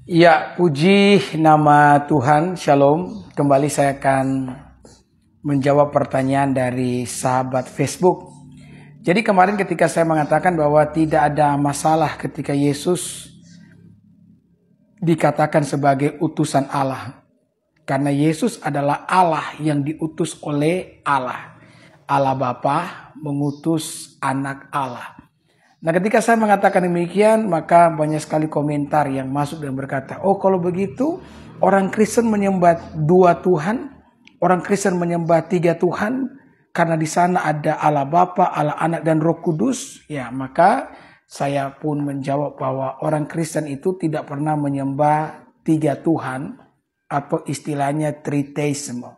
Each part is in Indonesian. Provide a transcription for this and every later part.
Ya, puji nama Tuhan, Shalom. Kembali saya akan menjawab pertanyaan dari sahabat Facebook. Jadi kemarin ketika saya mengatakan bahwa tidak ada masalah ketika Yesus dikatakan sebagai utusan Allah. Karena Yesus adalah Allah yang diutus oleh Allah. Allah Bapa mengutus anak Allah. Nah, ketika saya mengatakan demikian, maka banyak sekali komentar yang masuk dan berkata, oh kalau begitu orang Kristen menyembah dua Tuhan, orang Kristen menyembah tiga Tuhan, karena di sana ada Allah Bapa, Allah Anak dan Roh Kudus. Ya, maka saya pun menjawab bahwa orang Kristen itu tidak pernah menyembah tiga Tuhan atau istilahnya tritheisme.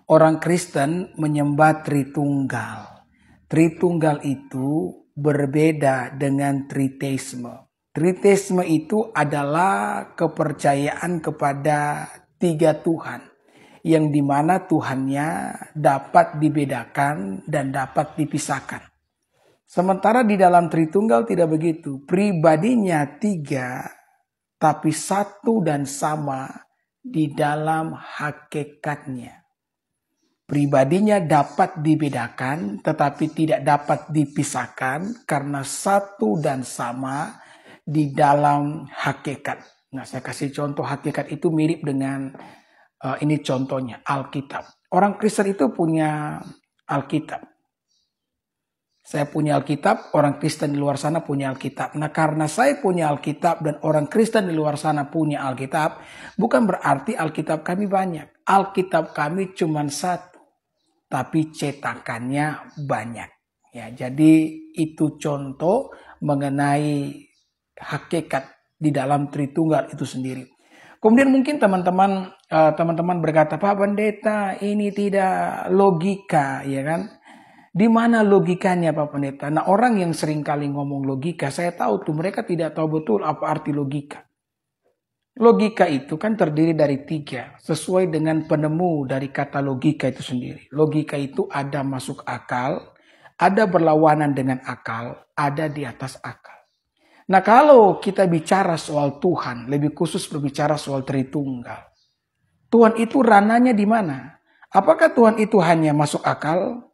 Orang Kristen menyembah Tritunggal. Tritunggal itu berbeda dengan tritheisme. Tritheisme itu adalah kepercayaan kepada tiga Tuhan, yang dimana Tuhannya dapat dibedakan dan dapat dipisahkan. Sementara di dalam Tritunggal tidak begitu. Pribadinya tiga, tapi satu dan sama di dalam hakikatnya. Pribadinya dapat dibedakan tetapi tidak dapat dipisahkan karena satu dan sama di dalam hakikat. Nah, saya kasih contoh hakikat itu mirip dengan ini contohnya Alkitab. Orang Kristen itu punya Alkitab. Saya punya Alkitab, orang Kristen di luar sana punya Alkitab. Nah, karena saya punya Alkitab dan orang Kristen di luar sana punya Alkitab, bukan berarti Alkitab kami banyak. Alkitab kami cuma satu. Tapi cetakannya banyak. Ya, jadi itu contoh mengenai hakikat di dalam Tritunggal itu sendiri. Kemudian mungkin teman-teman berkata, Pak Pendeta, ini tidak logika, ya kan? Di mana logikanya Pak Pendeta? Nah, orang yang sering kali ngomong logika, saya tahu tuh mereka tidak tahu betul apa arti logika. Logika itu kan terdiri dari tiga, sesuai dengan penemu dari kata logika itu sendiri. Logika itu ada masuk akal, ada berlawanan dengan akal, ada di atas akal. Nah, kalau kita bicara soal Tuhan, lebih khusus berbicara soal Tritunggal. Tuhan itu ranahnya di mana? Apakah Tuhan itu hanya masuk akal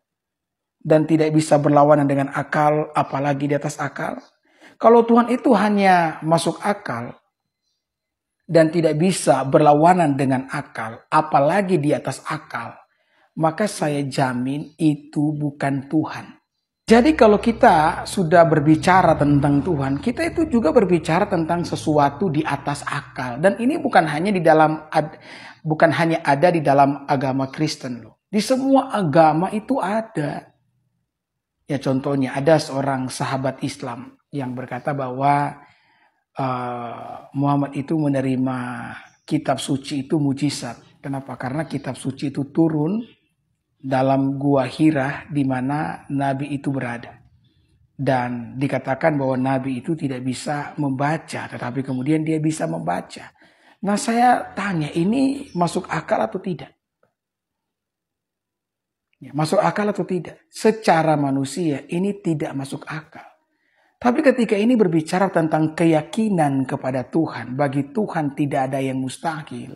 dan tidak bisa berlawanan dengan akal, apalagi di atas akal? Kalau Tuhan itu hanya masuk akal dan tidak bisa berlawanan dengan akal, apalagi di atas akal, maka saya jamin itu bukan Tuhan. Jadi kalau kita sudah berbicara tentang Tuhan, kita itu juga berbicara tentang sesuatu di atas akal. Dan ini bukan hanya ada di dalam agama Kristen loh. Di semua agama itu ada. Ya, contohnya ada seorang sahabat Islam yang berkata bahwa Muhammad itu menerima kitab suci itu mujizat. Kenapa? Karena kitab suci itu turun dalam gua Hira di mana Nabi itu berada. Dan dikatakan bahwa Nabi itu tidak bisa membaca, tetapi kemudian dia bisa membaca. Nah, saya tanya, ini masuk akal atau tidak? Ya, masuk akal atau tidak? Secara manusia ini tidak masuk akal. Tapi ketika ini berbicara tentang keyakinan kepada Tuhan, bagi Tuhan tidak ada yang mustahil.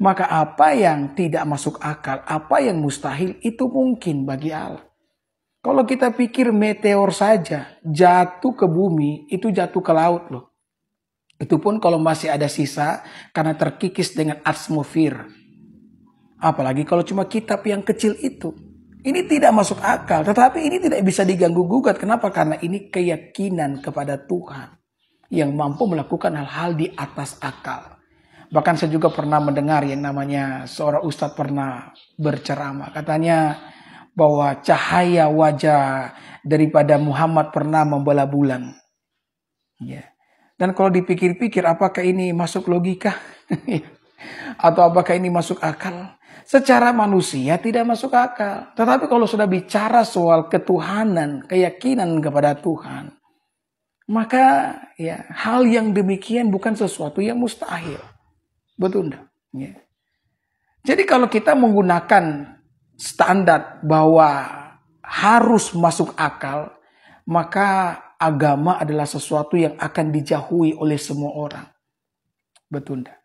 Maka apa yang tidak masuk akal, apa yang mustahil itu mungkin bagi Allah. Kalau kita pikir meteor saja jatuh ke bumi, itu jatuh ke laut loh. Itu pun kalau masih ada sisa karena terkikis dengan atmosfer. Apalagi kalau cuma kitab yang kecil itu. Ini tidak masuk akal, tetapi ini tidak bisa diganggu-gugat. Kenapa? Karena ini keyakinan kepada Tuhan yang mampu melakukan hal-hal di atas akal. Bahkan saya juga pernah mendengar yang namanya seorang ustadz pernah berceramah. Katanya bahwa cahaya wajah daripada Muhammad pernah membelah bulan. Ya. Dan kalau dipikir-pikir, apakah ini masuk logika? Atau apakah ini masuk akal? Secara manusia tidak masuk akal. Tetapi kalau sudah bicara soal ketuhanan, keyakinan kepada Tuhan, maka ya hal yang demikian bukan sesuatu yang mustahil. Betul enggak? Ya. Jadi kalau kita menggunakan standar bahwa harus masuk akal, maka agama adalah sesuatu yang akan dijauhi oleh semua orang. Betul enggak?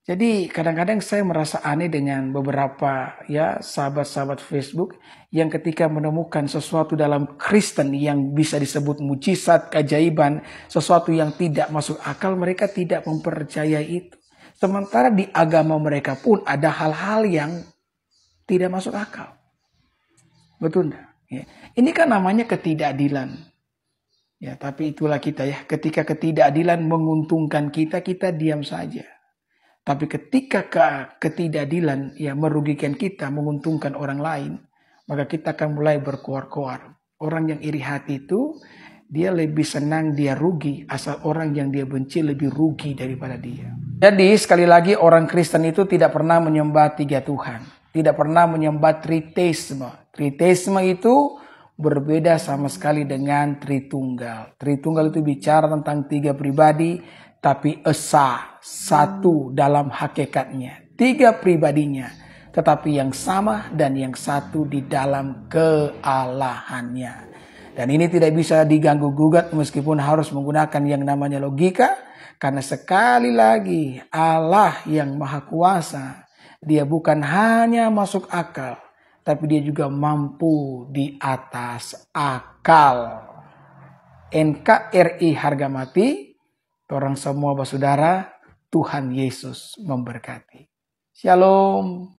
Jadi kadang-kadang saya merasa aneh dengan beberapa ya sahabat-sahabat Facebook yang ketika menemukan sesuatu dalam Kristen yang bisa disebut mujizat, keajaiban, sesuatu yang tidak masuk akal, mereka tidak mempercayai itu. Sementara di agama mereka pun ada hal-hal yang tidak masuk akal. Betul enggak? Ya. Ini kan namanya ketidakadilan. Ya, tapi itulah kita ya. Ketika ketidakadilan menguntungkan kita, kita diam saja. Tapi ketika ketidakadilan yang merugikan kita, menguntungkan orang lain, maka kita akan mulai berkoar-koar. Orang yang iri hati itu, dia lebih senang dia rugi, asal orang yang dia benci lebih rugi daripada dia. Jadi sekali lagi orang Kristen itu tidak pernah menyembah 3 Tuhan. Tidak pernah menyembah triteisme. Triteisme itu berbeda sama sekali dengan Tritunggal. Tritunggal itu bicara tentang 3 pribadi, tapi esa, satu dalam hakikatnya. 3 pribadinya, tetapi yang sama dan yang satu di dalam kealahannya. Dan ini tidak bisa diganggu-gugat meskipun harus menggunakan yang namanya logika. Karena sekali lagi Allah yang Maha Kuasa, dia bukan hanya masuk akal, tapi dia juga mampu di atas akal. NKRI harga mati. Orang semua bersaudara, Tuhan Yesus memberkati. Shalom.